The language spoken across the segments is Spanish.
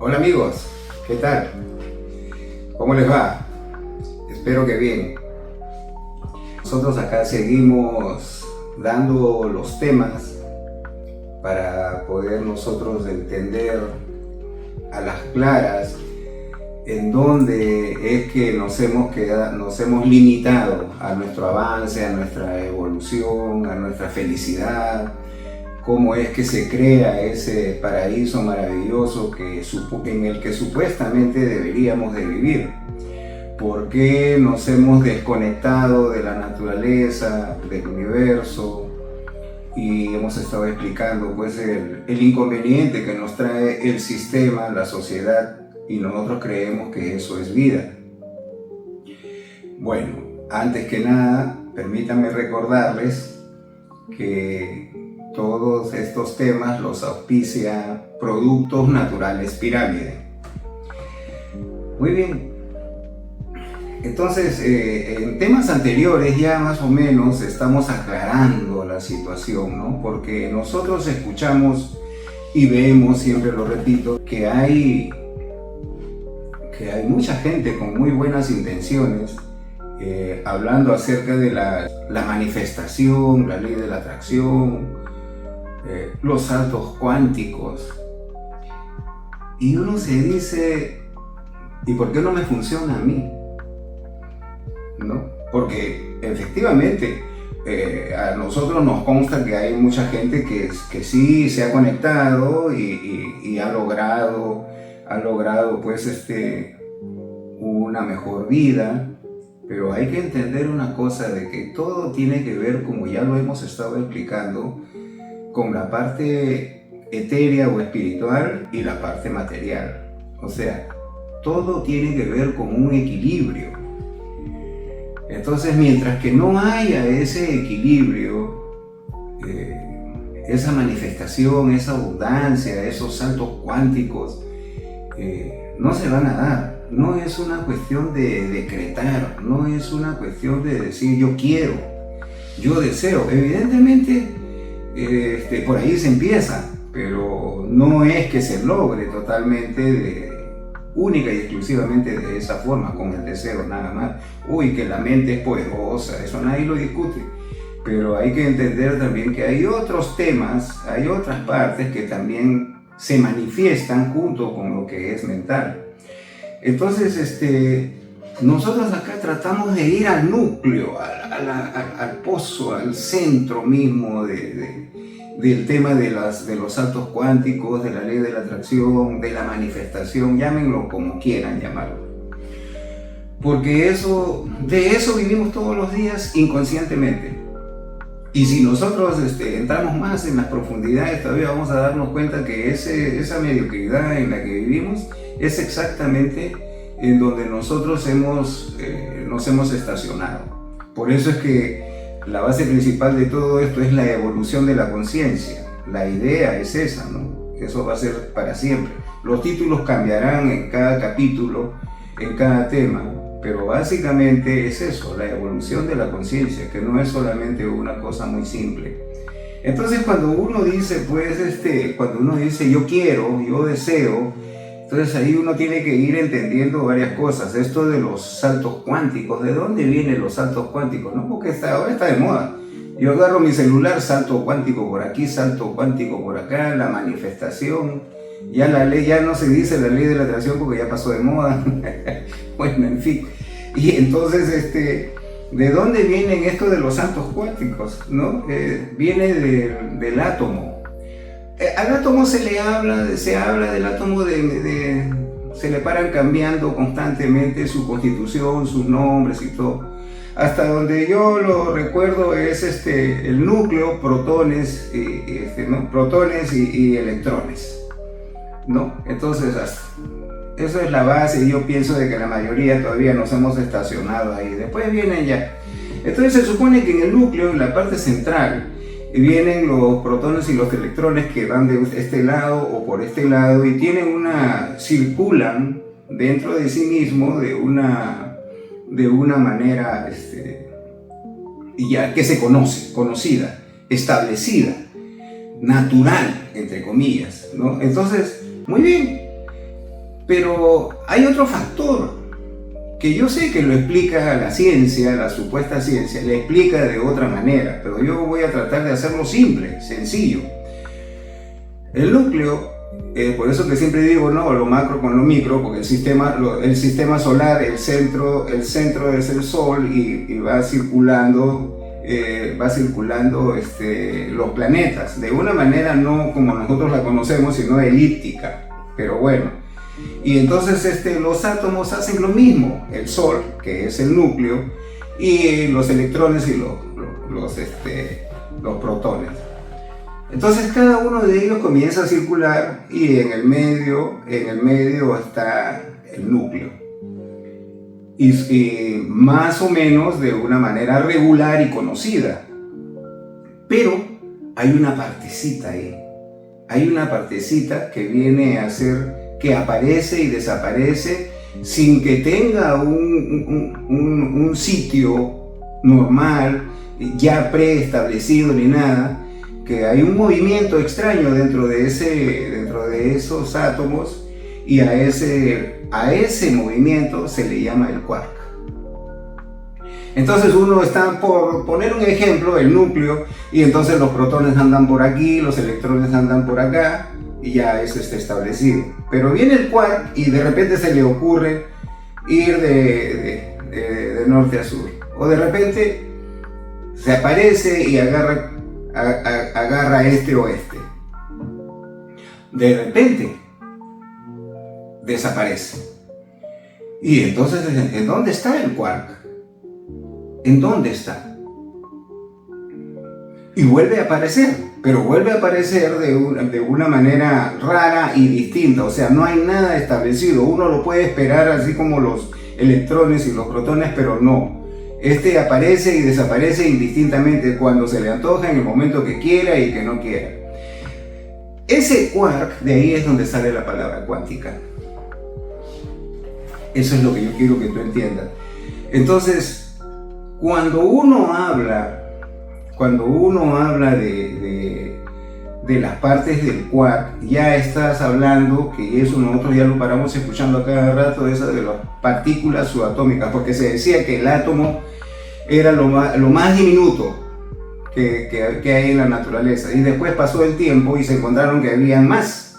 Hola amigos, ¿qué tal? ¿Cómo les va? Espero que bien. Nosotros acá seguimos dando los temas para poder nosotros entender a las claras en dónde es que nos hemos limitado a nuestro avance, a nuestra evolución, a nuestra felicidad. Cómo es que se crea ese paraíso maravilloso en el que supuestamente deberíamos de vivir. ¿Por qué nos hemos desconectado de la naturaleza, del universo? Y hemos estado explicando pues el inconveniente que nos trae el sistema, la sociedad, y nosotros creemos que eso es vida. Bueno, antes que nada, permítanme recordarles que todos estos temas los auspicia Productos Naturales Pirámide. Muy bien. Entonces, en temas anteriores ya más o menos estamos aclarando la situación, ¿no? Porque nosotros escuchamos y vemos, siempre lo repito, que hay mucha gente con muy buenas intenciones hablando acerca de la manifestación, la ley de la atracción, los saltos cuánticos, y uno se dice, ¿y por qué no me funciona a mí? ¿No? Porque efectivamente a nosotros nos consta que hay mucha gente que sí se ha conectado y ha logrado pues una mejor vida. Pero hay que entender una cosa, de que todo tiene que ver, como ya lo hemos estado explicando, con la parte etérea o espiritual y la parte material. O sea, todo tiene que ver con un equilibrio. Entonces, mientras que no haya ese equilibrio, esa manifestación, esa abundancia, esos saltos cuánticos, no se van a dar. No es una cuestión de decretar, no es una cuestión de decir yo quiero, yo deseo. Evidentemente, por ahí se empieza, pero no es que se logre totalmente única y exclusivamente de esa forma, con el deseo nada más. Uy, que la mente es poderosa, eso nadie lo discute. Pero hay que entender también que hay otros temas, hay otras partes que también se manifiestan junto con lo que es mental. Entonces, nosotros acá tratamos de ir al núcleo, al pozo, al centro mismo del tema de los saltos cuánticos, de la ley de la atracción, de la manifestación, llámenlo como quieran llamarlo. Porque de eso vivimos todos los días inconscientemente. Y si nosotros entramos más en las profundidades, todavía vamos a darnos cuenta que esa mediocridad en la que vivimos es exactamente en donde nosotros nos hemos estacionado. Por eso es que la base principal de todo esto es la evolución de la conciencia. La idea es esa, ¿no? Eso va a ser para siempre. Los títulos cambiarán en cada capítulo, en cada tema, pero básicamente es eso, la evolución de la conciencia, que no es solamente una cosa muy simple. Entonces cuando uno dice, yo quiero, yo deseo, entonces ahí uno tiene que ir entendiendo varias cosas. Esto de los saltos cuánticos, ¿de dónde vienen los saltos cuánticos? ¿No? Porque ahora está de moda. Yo agarro mi celular, salto cuántico por aquí, salto cuántico por acá, la manifestación. Ya la ley, ya no se dice la ley de la atracción porque ya pasó de moda. Bueno, en fin. Y entonces, ¿de dónde vienen esto de los saltos cuánticos? ¿No? Viene del átomo. Al átomo se habla del átomo se le paran cambiando constantemente su constitución, sus nombres y todo. Hasta donde yo lo recuerdo es el núcleo, protones, protones y electrones, ¿no? Entonces, eso es la base, y yo pienso de que la mayoría todavía nos hemos estacionado ahí. Después vienen ya. Entonces se supone que en el núcleo, en la parte central, vienen los protones y los electrones que van de este lado o por este lado y circulan dentro de sí mismo de una manera ya que se conoce, conocida, establecida, natural, entre comillas, ¿no? Entonces, muy bien. Pero hay otro factor que yo sé que lo explica la ciencia, la supuesta ciencia, le explica de otra manera, pero yo voy a tratar de hacerlo simple, sencillo. El núcleo, por eso que siempre digo, no, lo macro con lo micro, porque el sistema solar, el centro es el Sol y va circulando los planetas, de una manera no como nosotros la conocemos, sino elíptica, pero bueno. Y entonces los átomos hacen lo mismo, el Sol, que es el núcleo, y los electrones y los protones. Entonces cada uno de ellos comienza a circular y en el medio está el núcleo. Y más o menos de una manera regular y conocida. Pero hay una partecita ahí. Hay una partecita que viene a ser, que aparece y desaparece sin que tenga un sitio normal, ya preestablecido ni nada, que hay un movimiento extraño dentro de esos átomos y a ese movimiento se le llama el quark. Entonces uno está, por poner un ejemplo, el núcleo, y entonces los protones andan por aquí, los electrones andan por acá, y ya eso está establecido. Pero viene el quark y de repente se le ocurre ir de norte a sur. O de repente se aparece y agarra este oeste. De repente desaparece. Y entonces, ¿en dónde está el quark? ¿En dónde está? Y vuelve a aparecer, pero vuelve a aparecer de una manera rara y distinta. O sea, no hay nada establecido. Uno lo puede esperar así como los electrones y los protones, pero no. Aparece y desaparece indistintamente cuando se le antoja, en el momento que quiera y que no quiera. Ese quark, de ahí es donde sale la palabra cuántica. Eso es lo que yo quiero que tú entiendas. Entonces, cuando uno habla de las partes del quark, ya estás hablando, que eso nosotros ya lo paramos escuchando a cada rato, de las partículas subatómicas, porque se decía que el átomo era lo más diminuto que hay en la naturaleza, y después pasó el tiempo y se encontraron que había más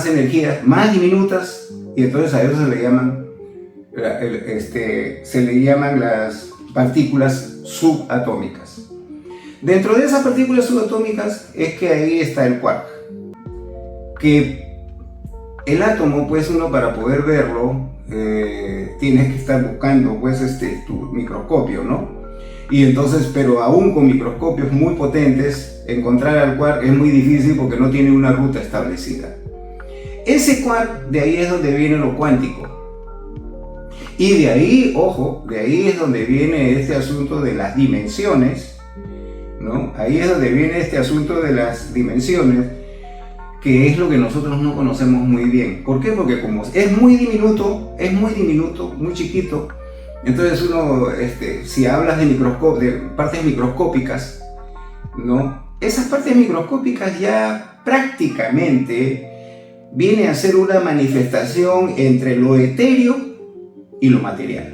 energías, más diminutas, y entonces a eso se le llaman las partículas subatómicas. Dentro de esas partículas subatómicas es que ahí está el quark, que el átomo, pues uno para poder verlo tienes que estar buscando pues tu microscopio, ¿no? Y entonces, pero aún con microscopios muy potentes, encontrar al quark es muy difícil porque no tiene una ruta establecida. Ese quark, de ahí es donde viene lo cuántico. Y de ahí, ojo, de ahí es donde viene este asunto de las dimensiones, ¿no? Ahí es donde viene este asunto de las dimensiones, que es lo que nosotros no conocemos muy bien. ¿Por qué? Porque como es muy diminuto, muy chiquito, entonces uno, si hablas de partes microscópicas, ¿no? Esas partes microscópicas ya prácticamente viene a ser una manifestación entre lo etéreo y lo material.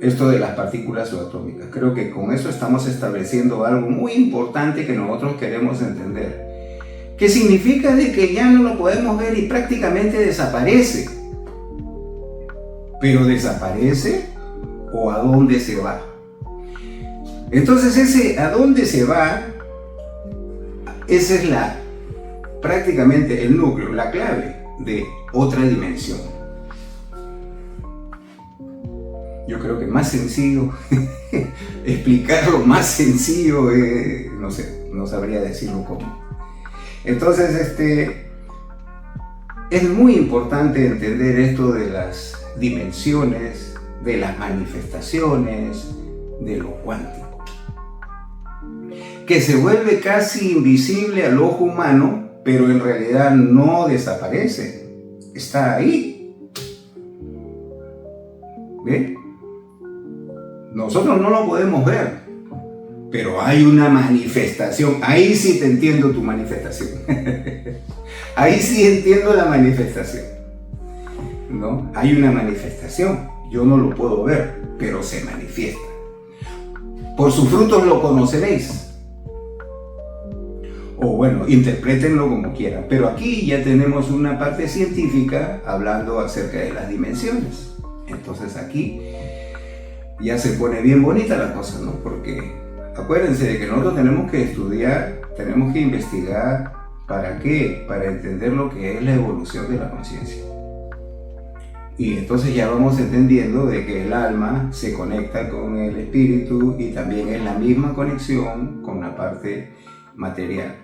Esto de las partículas subatómicas. Creo que con eso estamos estableciendo algo muy importante que nosotros queremos entender. Que significa de que ya no lo podemos ver y prácticamente desaparece. Pero ¿desaparece o a dónde se va? Entonces ese a dónde se va, ese es prácticamente el núcleo, la clave de otra dimensión. Yo creo que más sencillo, explicarlo más sencillo, no sé, no sabría decirlo cómo. Entonces, es muy importante entender esto de las dimensiones, de las manifestaciones, de lo cuántico, que se vuelve casi invisible al ojo humano, pero en realidad no desaparece, está ahí. ¿Ve? Nosotros no lo podemos ver, pero hay una manifestación. Ahí sí te entiendo tu manifestación. Ahí sí entiendo la manifestación, ¿no? Hay una manifestación. Yo no lo puedo ver, pero se manifiesta. Por sus frutos lo conoceréis. O bueno, interprétenlo como quieran. Pero aquí ya tenemos una parte científica hablando acerca de las dimensiones. Entonces aquí ya se pone bien bonita la cosa, ¿no? Porque acuérdense de que nosotros tenemos que estudiar, tenemos que investigar. ¿Para qué? Para entender lo que es la evolución de la conciencia. Y entonces ya vamos entendiendo de que el alma se conecta con el espíritu y también es la misma conexión con la parte material.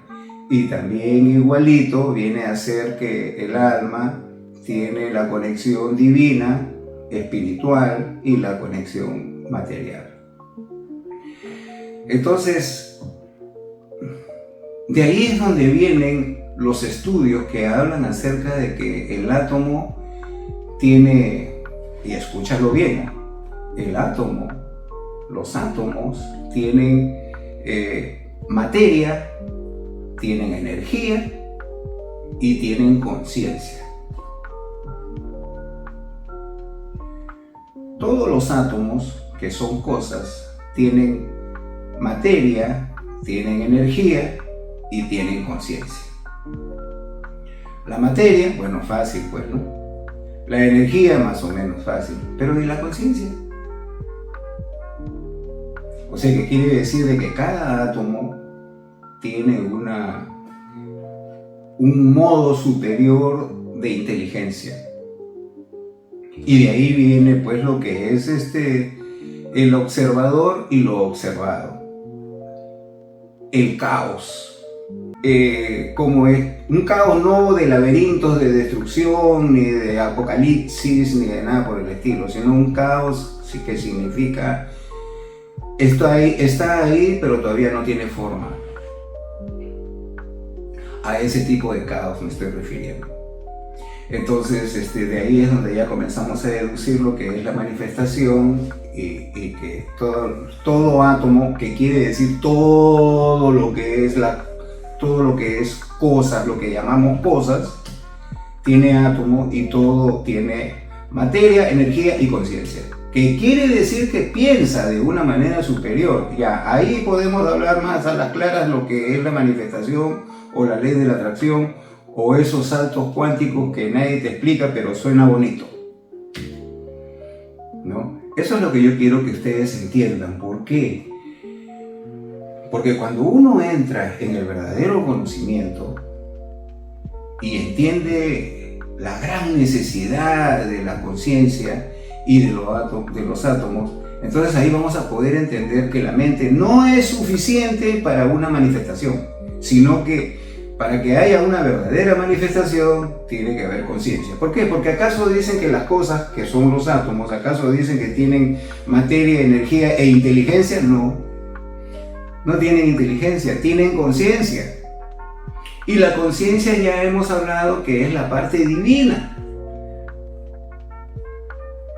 Y también igualito viene a ser que el alma tiene la conexión divina, espiritual y la conexión material. Entonces, de ahí es donde vienen los estudios que hablan acerca de que el átomo tiene, y escúchalo bien, el átomo, los átomos tienen materia, tienen energía y tienen conciencia. Todos los átomos, que son cosas, tienen materia, tienen energía y tienen conciencia. La materia, bueno, fácil pues, ¿no? La energía más o menos fácil, pero ¿y la conciencia? O sea, que quiere decir de que cada átomo tiene un modo superior de inteligencia. Y de ahí viene pues lo que es el observador y lo observado. El caos. Como es un caos no de laberintos de destrucción, ni de apocalipsis, ni de nada por el estilo, sino un caos que significa está ahí, pero todavía no tiene forma. A ese tipo de caos me estoy refiriendo. Entonces, de ahí es donde ya comenzamos a deducir lo que es la manifestación y que todo átomo, que quiere decir todo lo que es cosas, lo que llamamos cosas, tiene átomo y todo tiene materia, energía y conciencia. Que quiere decir que piensa de una manera superior. Ya, ahí podemos hablar más a las claras lo que es la manifestación o la ley de la atracción o esos saltos cuánticos que nadie te explica pero suena bonito, ¿no? Eso es lo que yo quiero que ustedes entiendan. ¿Por qué? Porque cuando uno entra en el verdadero conocimiento y entiende la gran necesidad de la conciencia y de los átomos, entonces ahí vamos a poder entender que la mente no es suficiente para una manifestación, sino que para que haya una verdadera manifestación tiene que haber conciencia. ¿Por qué? Porque ¿acaso dicen que las cosas, que son los átomos, acaso dicen que tienen materia, energía e inteligencia? No, no tienen inteligencia, tienen conciencia. Y la conciencia ya hemos hablado que es la parte divina.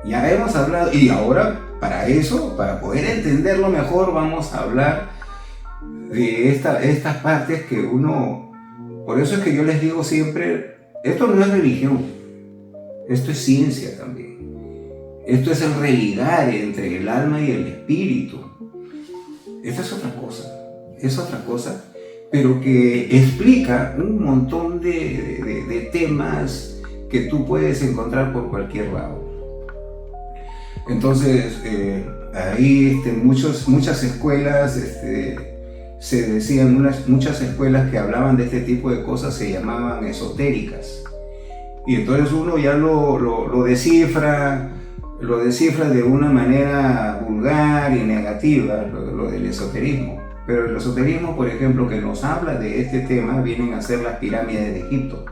Ya hemos hablado, y ahora para eso, para poder entenderlo mejor, vamos a hablar de estas partes que uno... Por eso es que yo les digo siempre, esto no es religión, esto es ciencia también. Esto es el religar entre el alma y el espíritu. Esto es otra cosa, pero que explica un montón de temas que tú puedes encontrar por cualquier lado. Entonces, ahí muchas escuelas, se decían, muchas escuelas que hablaban de este tipo de cosas se llamaban esotéricas. Y entonces uno ya lo descifra de una manera vulgar y negativa, lo del esoterismo. Pero el esoterismo, por ejemplo, que nos habla de este tema, vienen a ser las pirámides de Egipto,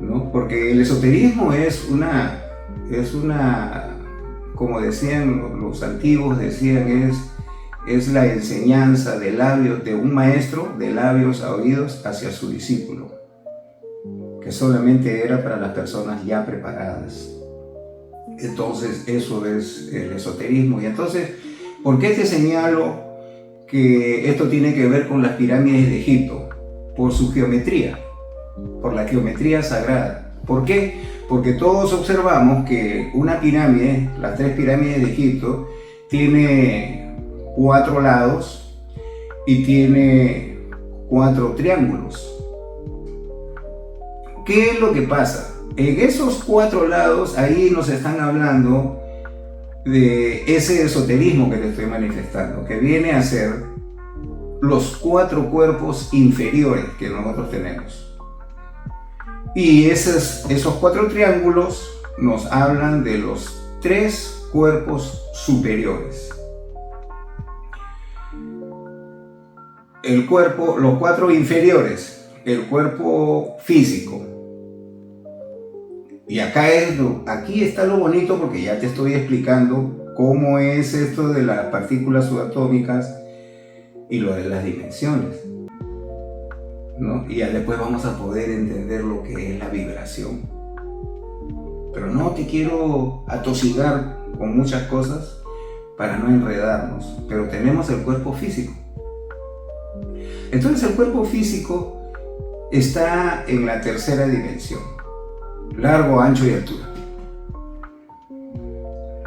¿no? Porque el esoterismo es una, como decían los antiguos, es la enseñanza de labios de un maestro, de labios a oídos, hacia su discípulo, que solamente era para las personas ya preparadas. Entonces eso es el esoterismo. Y entonces ¿Por qué te señalo que esto tiene que ver con las pirámides de Egipto? Por su geometría, por la geometría sagrada. ¿Por qué? Porque todos observamos que una pirámide, las 3 pirámides de Egipto, tiene 4 lados y tiene 4 triángulos. ¿Qué es lo que pasa? En esos 4 lados, ahí nos están hablando de ese esoterismo que te estoy manifestando, que viene a ser los 4 cuerpos inferiores que nosotros tenemos. Y esos 4 triángulos nos hablan de los 3 cuerpos superiores. Los 4 inferiores, el cuerpo físico. Y aquí está lo bonito, porque ya te estoy explicando cómo es esto de las partículas subatómicas y lo de las dimensiones, ¿no? Y ya después vamos a poder entender lo que es la vibración. Pero no te quiero atosigar con muchas cosas para no enredarnos, pero tenemos el cuerpo físico. Entonces el cuerpo físico está en la tercera dimensión, largo, ancho y altura,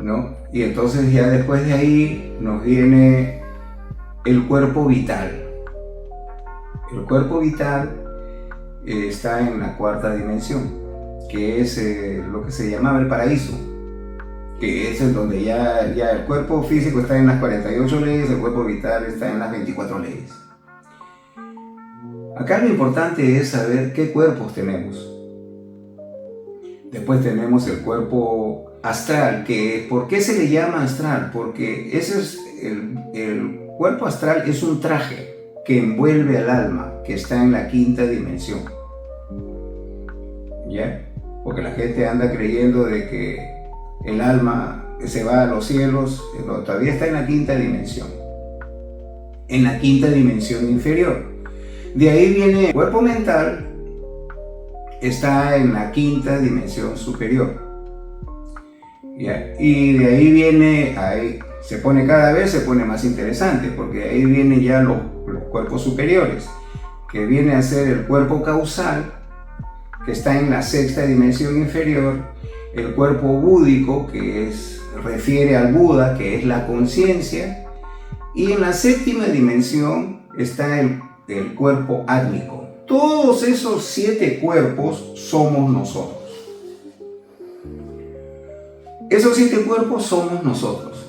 ¿no? Y entonces ya después de ahí nos viene el cuerpo vital. El cuerpo vital está en la cuarta dimensión, que es lo que se llamaba el paraíso, que es en donde ya el cuerpo físico está en las 48 leyes, el cuerpo vital está en las 24 leyes. Acá lo importante es saber qué cuerpos tenemos. Después tenemos el cuerpo astral, que ¿por qué se le llama astral? Porque ese es el cuerpo astral, es un traje que envuelve al alma, que está en la quinta dimensión. ¿Ya? Porque la gente anda creyendo de que el alma se va a los cielos, no, todavía está en la quinta dimensión. En la quinta dimensión inferior. De ahí viene el cuerpo mental, está en la quinta dimensión superior. ¿Ya? Y de ahí viene, cada vez se pone más interesante, porque ahí vienen ya los cuerpos superiores, que viene a ser el cuerpo causal, que está en la sexta dimensión inferior, el cuerpo búdico, que refiere al Buda, que es la conciencia, y en la séptima dimensión está el cuerpo átmico. Todos esos 7 cuerpos somos nosotros. Esos 7 cuerpos somos nosotros.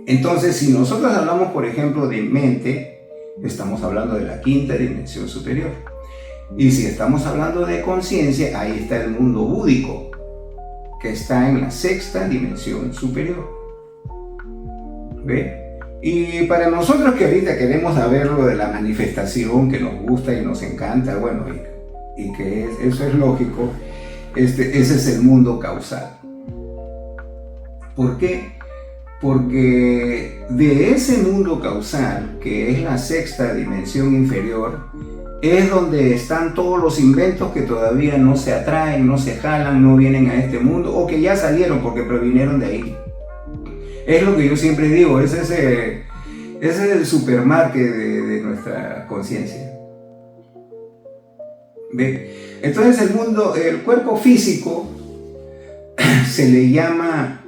Entonces, si nosotros hablamos, por ejemplo, de mente, estamos hablando de la quinta dimensión superior. Y si estamos hablando de conciencia, ahí está el mundo búdico, que está en la sexta dimensión superior. ¿Ve? Y para nosotros que ahorita queremos saber lo de la manifestación, que nos gusta y nos encanta, bueno, y que eso es lógico, ese es el mundo causal. ¿Por qué? Porque de ese mundo causal, que es la sexta dimensión inferior, es donde están todos los inventos que todavía no se atraen, no se jalan, no vienen a este mundo, o que ya salieron porque provinieron de ahí. Es lo que yo siempre digo, ese es el supermarket de nuestra conciencia. ¿Ve? Entonces el cuerpo físico se le llama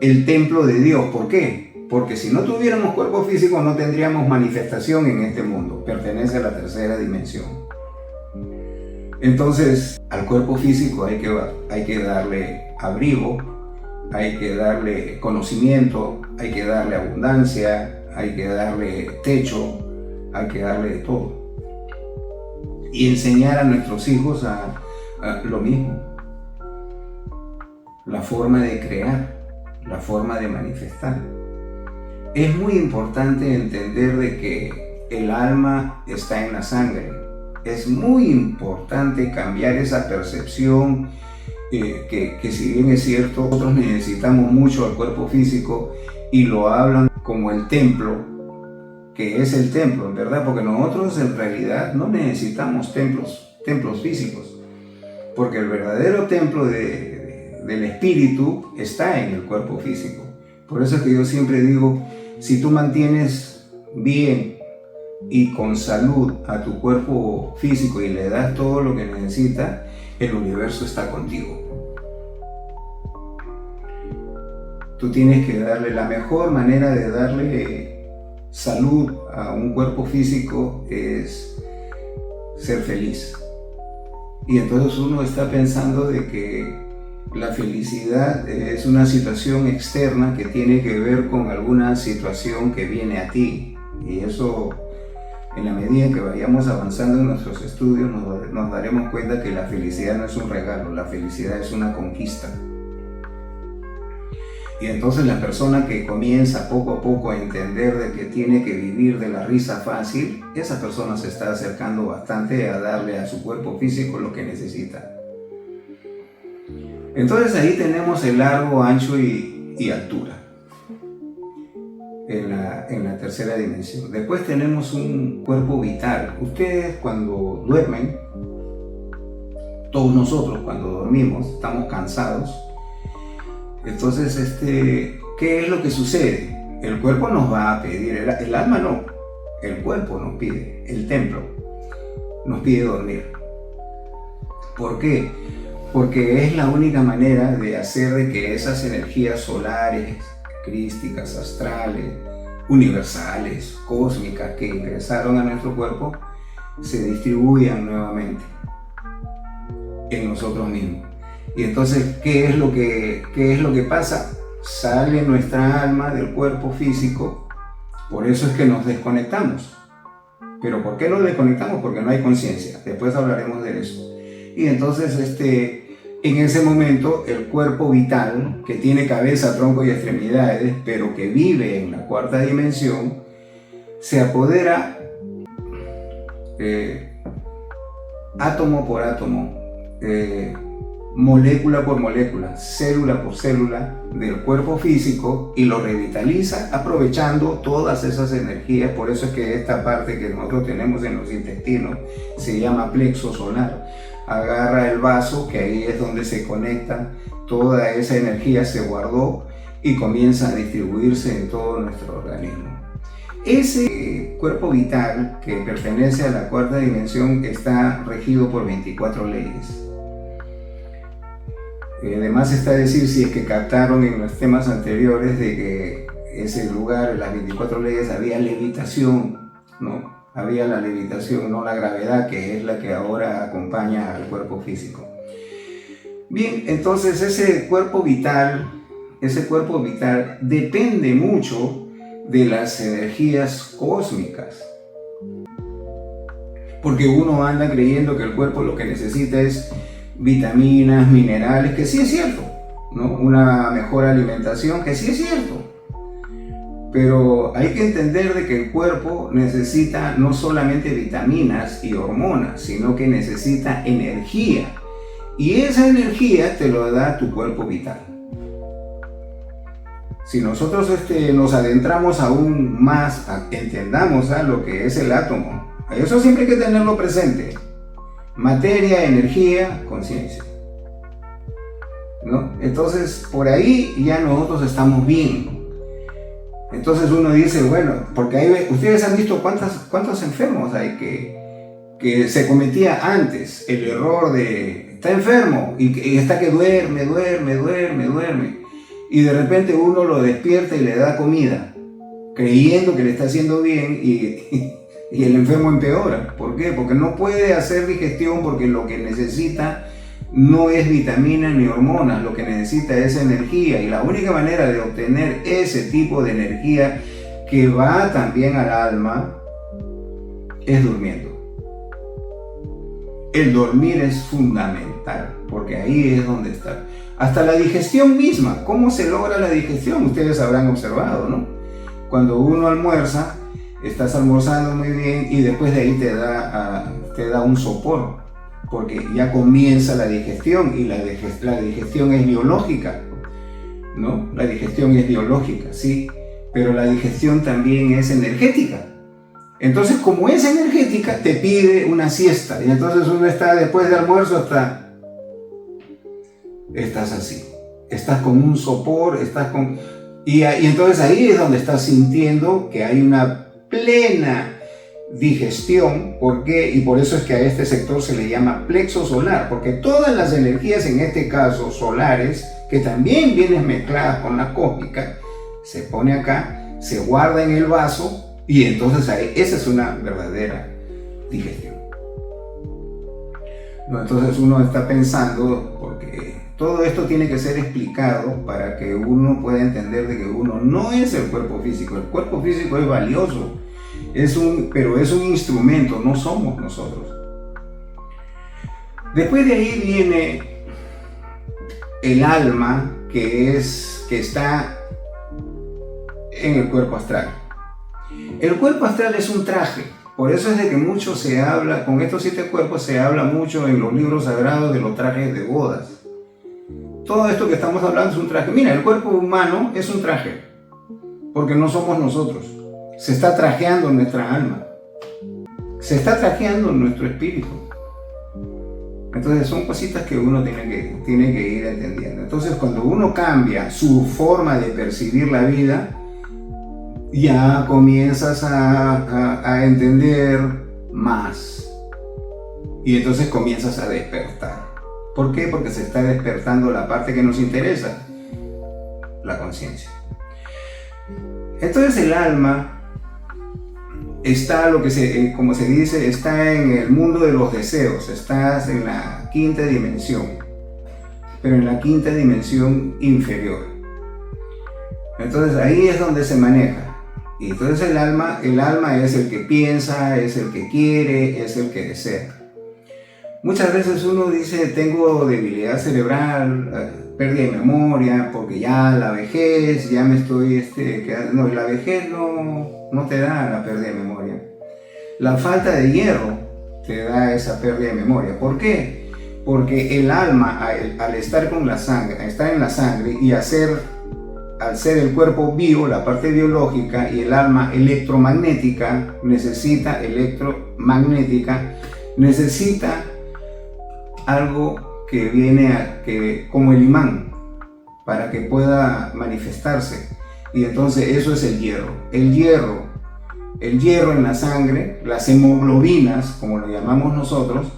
el templo de Dios. ¿Por qué? Porque si no tuviéramos cuerpo físico no tendríamos manifestación en este mundo. Pertenece a la tercera dimensión. Entonces al cuerpo físico hay que darle abrigo, hay que darle conocimiento, hay que darle abundancia, hay que darle techo, hay que darle todo. Y enseñar a nuestros hijos a lo mismo. La forma de crear, la forma de manifestar. Es muy importante entender de que el alma está en la sangre. Es muy importante cambiar esa percepción que si bien es cierto, nosotros necesitamos mucho al cuerpo físico y lo hablan como el templo, que es el templo, ¿verdad? Porque nosotros en realidad no necesitamos templos físicos, porque el verdadero templo del espíritu está en el cuerpo físico. Por eso es que yo siempre digo, si tú mantienes bien y con salud a tu cuerpo físico y le das todo lo que necesita, el universo está contigo. Tú tienes que darle, la mejor manera de darle salud a un cuerpo físico es ser feliz. Y entonces uno está pensando de que la felicidad es una situación externa que tiene que ver con alguna situación que viene a ti. Y eso, en la medida en que vayamos avanzando en nuestros estudios, nos daremos cuenta que la felicidad no es un regalo, la felicidad es una conquista. Y entonces la persona que comienza poco a poco a entender de que tiene que vivir de la risa fácil, esa persona se está acercando bastante a darle a su cuerpo físico lo que necesita. Entonces ahí tenemos el largo, ancho y altura en la tercera dimensión. Después tenemos un cuerpo vital. Ustedes cuando duermen, todos nosotros cuando dormimos, estamos cansados. Entonces, ¿qué es lo que sucede? El cuerpo nos va a pedir, el alma no, el cuerpo nos pide, el templo nos pide dormir. ¿Por qué? Porque es la única manera de hacer de que esas energías solares, crísticas, astrales, universales, cósmicas que ingresaron a nuestro cuerpo se distribuyan nuevamente en nosotros mismos. Y entonces, ¿qué es lo que pasa? Sale nuestra alma del cuerpo físico, por eso es que nos desconectamos. ¿Pero por qué nos desconectamos? Porque no hay conciencia. Después hablaremos de eso. Y entonces, en ese momento, el cuerpo vital, que tiene cabeza, tronco y extremidades, pero que vive en la cuarta dimensión, se apodera átomo por átomo, molécula por molécula, célula por célula del cuerpo físico y lo revitaliza aprovechando todas esas energías. Por eso es que esta parte que nosotros tenemos en los intestinos se llama plexo solar. Agarra el vaso, que ahí es donde se conecta, toda esa energía se guardó y comienza a distribuirse en todo nuestro organismo. Ese cuerpo vital que pertenece a la cuarta dimensión está regido por 24 leyes. Además está decir, si es que captaron en los temas anteriores, de que ese lugar, en las 24 leyes, había levitación, ¿no? Había la levitación, no la gravedad, que es la que ahora acompaña al cuerpo físico. Bien, entonces ese cuerpo vital depende mucho de las energías cósmicas. Porque uno anda creyendo que el cuerpo lo que necesita es vitaminas, minerales, que sí es cierto, ¿no? Una mejor alimentación, que sí es cierto. Pero hay que entender de que el cuerpo necesita no solamente vitaminas y hormonas, sino que necesita energía. Y esa energía te lo da tu cuerpo vital. Si nosotros nos adentramos aún más, entendamos lo que es el átomo. Eso siempre hay que tenerlo presente. Materia, energía, conciencia, ¿no? Entonces, por ahí ya nosotros estamos bien. Entonces uno dice, bueno, porque ahí ustedes han visto cuántos enfermos hay que se cometía antes el error de está enfermo y está que duerme. Y de repente uno lo despierta y le da comida, creyendo que le está haciendo bien y el enfermo empeora. ¿Por qué? Porque no puede hacer digestión, porque lo que necesita no es vitamina ni hormonas, lo que necesita es energía. Y la única manera de obtener ese tipo de energía que va también al alma es durmiendo. El dormir es fundamental, porque ahí es donde está. Hasta la digestión misma, ¿cómo se logra la digestión? Ustedes habrán observado, ¿no? Cuando uno almuerza, estás almorzando muy bien y después de ahí te da un sopor, porque ya comienza la digestión y la digestión es biológica, ¿no? La digestión es biológica, sí, pero la digestión también es energética. Entonces, como es energética, te pide una siesta y entonces uno está después de almuerzo estás así, estás con un sopor, Y entonces ahí es donde estás sintiendo que hay una plena digestión. ¿Por qué? Y por eso es que a este sector se le llama plexo solar, porque todas las energías, en este caso solares, que también vienen mezcladas con la cósmica, se pone acá, se guarda en el vaso, y entonces ahí, esa es una verdadera digestión. No, entonces uno está pensando, porque todo esto tiene que ser explicado para que uno pueda entender de que uno no es el cuerpo físico. El cuerpo físico es valioso, pero es un instrumento, no somos nosotros. Después de ahí viene el alma, que está en el cuerpo astral. El cuerpo astral es un traje. Por eso es de que mucho se habla, con estos 7 cuerpos se habla mucho en los libros sagrados de los trajes de bodas. Todo esto que estamos hablando es un traje. Mira, el cuerpo humano es un traje, porque no somos nosotros. Se está trajeando nuestra alma, se está trajeando nuestro espíritu. Entonces son cositas que uno tiene que ir entendiendo. Entonces cuando uno cambia su forma de percibir la vida, ya comienzas a entender más. Y entonces comienzas a despertar. ¿Por qué? Porque se está despertando la parte que nos interesa, la conciencia. Entonces el alma está, como se dice, está en el mundo de los deseos, estás en la 5ª dimensión, pero en la 5ª dimensión inferior. Entonces ahí es donde se maneja. Y entonces el alma es el que piensa, es el que quiere, es el que desea. Muchas veces uno dice, tengo debilidad cerebral, pérdida de memoria, porque ya la vejez, ya me estoy quedando. No, la vejez no te da la pérdida de memoria. La falta de hierro te da esa pérdida de memoria. ¿Por qué? Porque el alma, al estar con la sangre, estar en la sangre y al ser el cuerpo vivo, la parte biológica, y el alma electromagnética, necesita algo que viene como el imán, para que pueda manifestarse. Y entonces eso es el hierro. El hierro en la sangre, las hemoglobinas, como lo llamamos nosotros.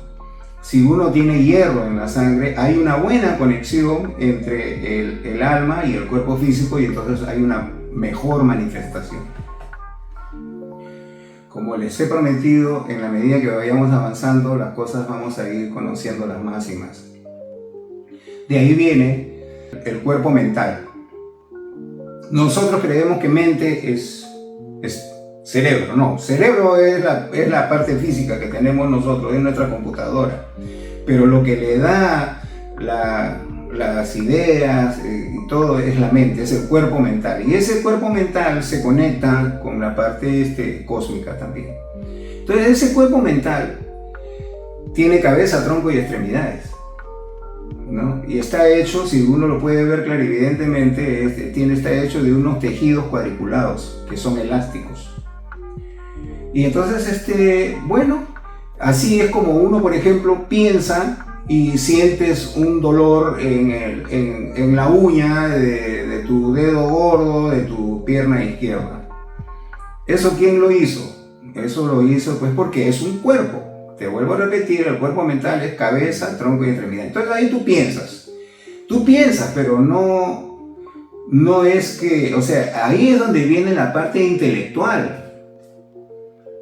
Si uno tiene hierro en la sangre, hay una buena conexión entre el alma y el cuerpo físico, y entonces hay una mejor manifestación. Como les he prometido, en la medida que vayamos avanzando, las cosas vamos a ir conociéndolas más y más. De ahí viene el cuerpo mental. Nosotros creemos que mente es cerebro. No, cerebro es la parte física que tenemos nosotros, es nuestra computadora. Pero lo que le da las ideas y todo es la mente, es el cuerpo mental. Y ese cuerpo mental se conecta con la parte cósmica también. Entonces ese cuerpo mental tiene cabeza, tronco y extremidades, ¿no? Y está hecho, si uno lo puede ver clarividentemente, está hecho de unos tejidos cuadriculados que son elásticos. Y entonces, bueno, así es como uno, por ejemplo, piensa y sientes un dolor en la uña de tu dedo gordo, de tu pierna izquierda. ¿Eso quién lo hizo? Eso lo hizo pues porque es un cuerpo. Te vuelvo a repetir, el cuerpo mental es cabeza, tronco y extremidad. Entonces ahí tú piensas, pero no es que, o sea, ahí es donde viene la parte intelectual.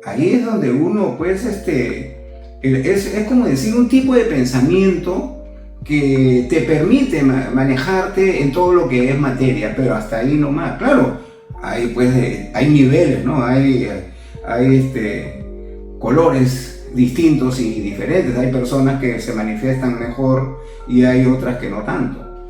Ahí es donde uno, pues, es como decir un tipo de pensamiento que te permite manejarte en todo lo que es materia, pero hasta ahí nomás. Claro, hay niveles, ¿no? Hay colores distintos y diferentes. Hay personas que se manifiestan mejor y hay otras que no tanto,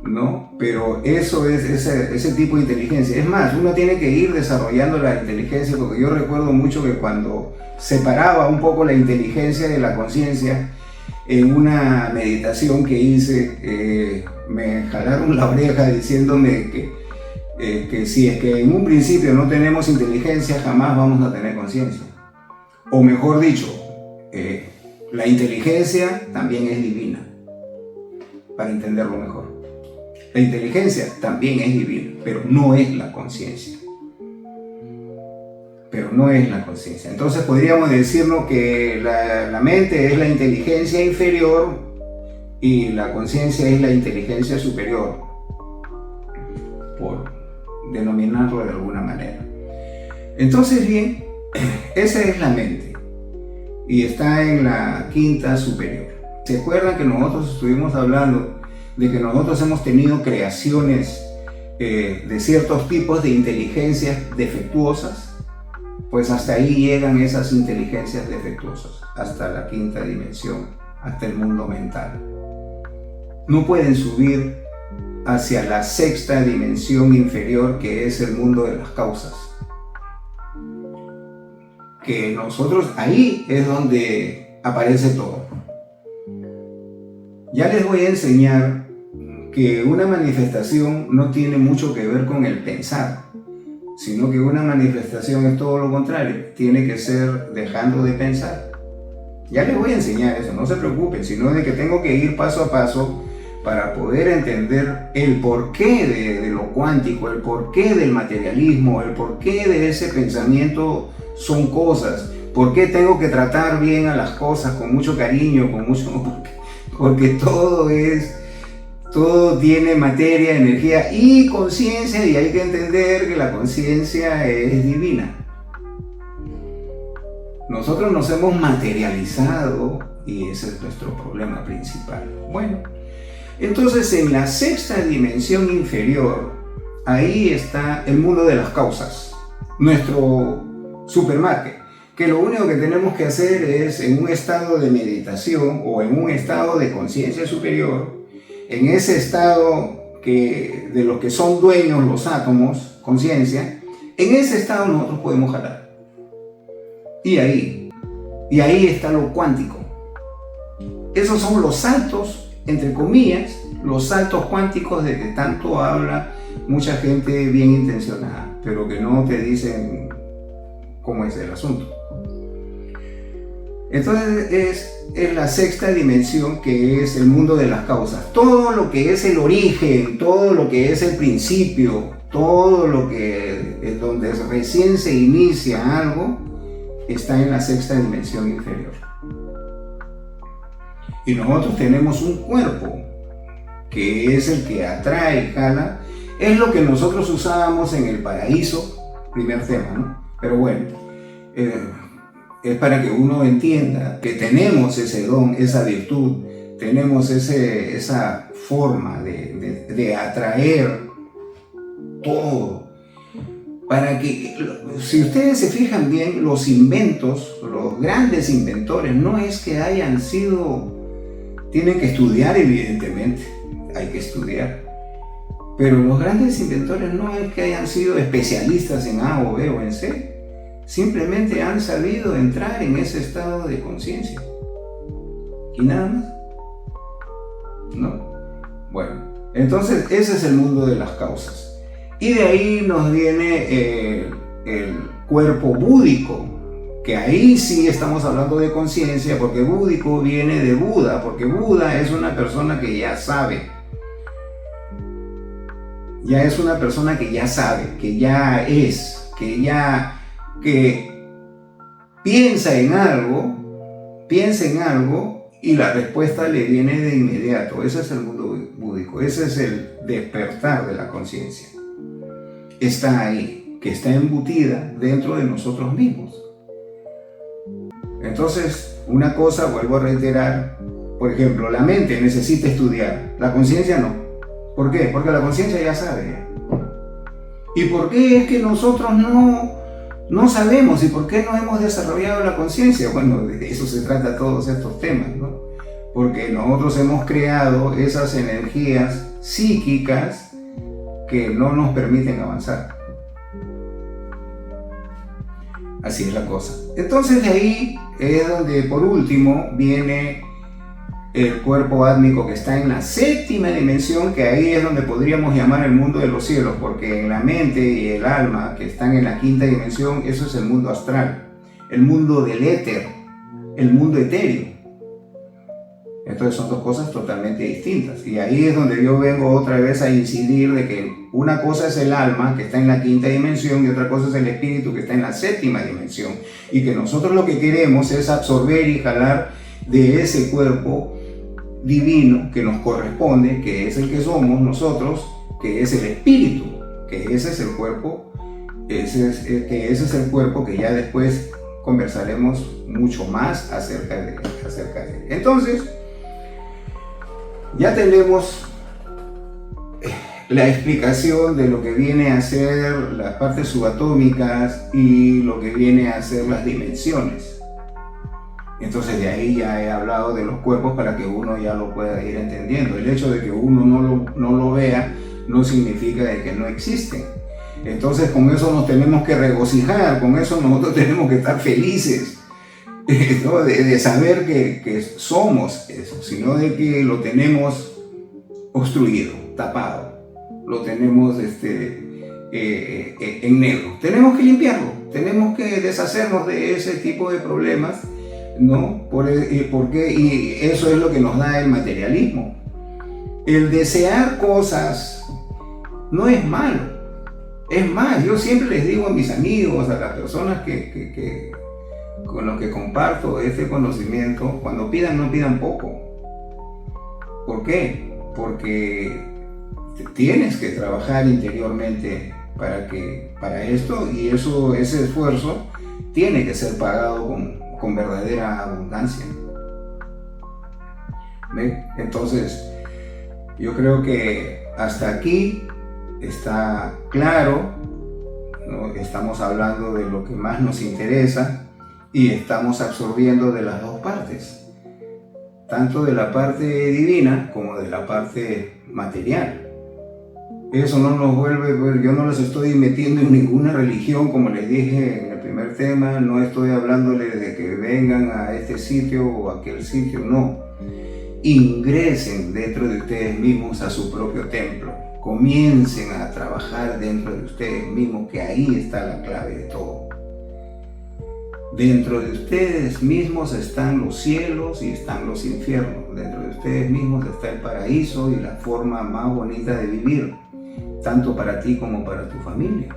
¿no? Pero eso es ese tipo de inteligencia. Es más, uno tiene que ir desarrollando la inteligencia, porque yo recuerdo mucho que cuando separaba un poco la inteligencia de la conciencia, en una meditación que hice, me jalaron la oreja diciéndome que si es que en un principio no tenemos inteligencia, jamás vamos a tener conciencia. O mejor dicho, la inteligencia también es divina, para entenderlo mejor. La inteligencia también es divina, pero no es la conciencia. Pero no es la conciencia. Entonces podríamos decirnos que la mente es la inteligencia inferior y la conciencia es la inteligencia superior, por denominarlo de alguna manera. Entonces bien, esa es la mente y está en la quinta superior. ¿Se acuerdan que nosotros estuvimos hablando de que nosotros hemos tenido creaciones de ciertos tipos de inteligencias defectuosas? Pues hasta ahí llegan esas inteligencias defectuosas, hasta la quinta dimensión, hasta el mundo mental. No pueden subir hacia la sexta dimensión inferior, que es el mundo de las causas. Que nosotros, ahí es donde aparece todo. Ya les voy a enseñar que una manifestación no tiene mucho que ver con el pensar, sino que una manifestación es todo lo contrario, tiene que ser dejando de pensar. Ya les voy a enseñar eso, no se preocupen, sino de que tengo que ir paso a paso para poder entender el porqué de lo cuántico, el porqué del materialismo, el porqué de ese pensamiento son cosas, por qué tengo que tratar bien a las cosas con mucho cariño, porque todo tiene materia, energía y conciencia, y hay que entender que la conciencia es divina. Nosotros nos hemos materializado y ese es nuestro problema principal. Bueno, entonces en la sexta dimensión inferior, ahí está el mundo de las causas, nuestro supermarket, que lo único que tenemos que hacer es, en un estado de meditación o en un estado de conciencia superior, en ese estado de los que son dueños los átomos, conciencia, en ese estado nosotros podemos jalar. Y ahí está lo cuántico. Esos son los saltos, entre comillas, los saltos cuánticos de que tanto habla mucha gente bien intencionada, pero que no te dicen cómo es el asunto. Entonces es la sexta dimensión, que es el mundo de las causas. Todo lo que es el origen, todo lo que es el principio, todo lo que es donde recién se inicia algo, está en la sexta dimensión inferior. Y nosotros tenemos un cuerpo que es el que atrae, jala. Es lo que nosotros usábamos en el paraíso, primer tema, ¿no? Pero bueno, es para que uno entienda que tenemos ese don, esa virtud, tenemos esa forma de atraer todo. Para que, si ustedes se fijan bien, los inventos, los grandes inventores, no es que hayan sido, tienen que estudiar evidentemente, hay que estudiar, pero los grandes inventores no es que hayan sido especialistas en A o B o en C, simplemente han sabido entrar en ese estado de conciencia. ¿Y nada más? ¿No? Bueno, entonces ese es el mundo de las causas. Y de ahí nos viene el cuerpo búdico, que ahí sí estamos hablando de conciencia, porque búdico viene de Buda, porque Buda es una persona que ya sabe. Ya es una persona que ya sabe, que ya es, que piensa en algo y la respuesta le viene de inmediato. Ese es el mundo búdico, ese es el despertar de la conciencia. Está ahí, que está embutida dentro de nosotros mismos. Entonces, una cosa, vuelvo a reiterar, por ejemplo, la mente necesita estudiar, la conciencia no. ¿Por qué? Porque la conciencia ya sabe. ¿Y por qué es que nosotros no sabemos? ¿Y por qué no hemos desarrollado la conciencia? Bueno, de eso se trata todos estos temas, ¿no? Porque nosotros hemos creado esas energías psíquicas que no nos permiten avanzar. Así es la cosa. Entonces de ahí es donde por último viene el cuerpo átmico, que está en la séptima dimensión, que ahí es donde podríamos llamar el mundo de los cielos, porque en la mente y el alma, que están en la quinta dimensión, eso es el mundo astral, el mundo del éter, el mundo etéreo. Entonces son dos cosas totalmente distintas. Y ahí es donde yo vengo otra vez a incidir de que una cosa es el alma, que está en la quinta dimensión, y otra cosa es el espíritu, que está en la séptima dimensión. Y que nosotros lo que queremos es absorber y jalar de ese cuerpo divino que nos corresponde, que es el que somos nosotros, que es el espíritu, que ese es el cuerpo, que ese es el cuerpo que ya después conversaremos mucho más acerca de él. Entonces, ya tenemos la explicación de lo que viene a ser las partes subatómicas y lo que viene a ser las dimensiones. Entonces de ahí ya he hablado de los cuerpos para que uno ya lo pueda ir entendiendo. El hecho de que uno no lo vea no significa de que no existen. Entonces con eso nos tenemos que regocijar, con eso nosotros tenemos que estar felices, ¿no? de saber que somos eso, sino de que lo tenemos obstruido, tapado, lo tenemos en negro. Tenemos que limpiarlo, tenemos que deshacernos de ese tipo de problemas, ¿no? Porque y eso es lo que nos da el materialismo. El desear cosas no es malo. Es más, yo siempre les digo a mis amigos, a las personas con los que comparto este conocimiento, cuando pidan, no pidan poco. ¿Por qué? Porque tienes que trabajar interiormente para esto, y ese esfuerzo tiene que ser pagado con verdadera abundancia. ¿Ven? Entonces, yo creo que hasta aquí está claro, ¿no? Estamos hablando de lo que más nos interesa y estamos absorbiendo de las dos partes, tanto de la parte divina como de la parte material. Eso no nos vuelve, yo no los estoy metiendo en ninguna religión, como les dije en el primer tema, no estoy hablándoles de que vengan a este sitio o a aquel sitio, no. Ingresen dentro de ustedes mismos a su propio templo, comiencen a trabajar dentro de ustedes mismos, que ahí está la clave de todo. Dentro de ustedes mismos están los cielos y están los infiernos, dentro de ustedes mismos está el paraíso y la forma más bonita de vivir, tanto para ti como para tu familia.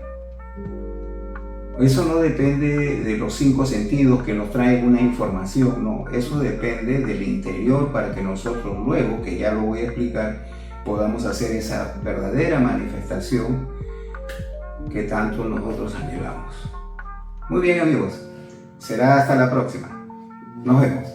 Eso no depende de los 5 sentidos que nos traen una información, no, eso depende del interior para que nosotros luego, que ya lo voy a explicar, podamos hacer esa verdadera manifestación que tanto nosotros anhelamos. Muy bien, amigos, será hasta la próxima. Nos vemos.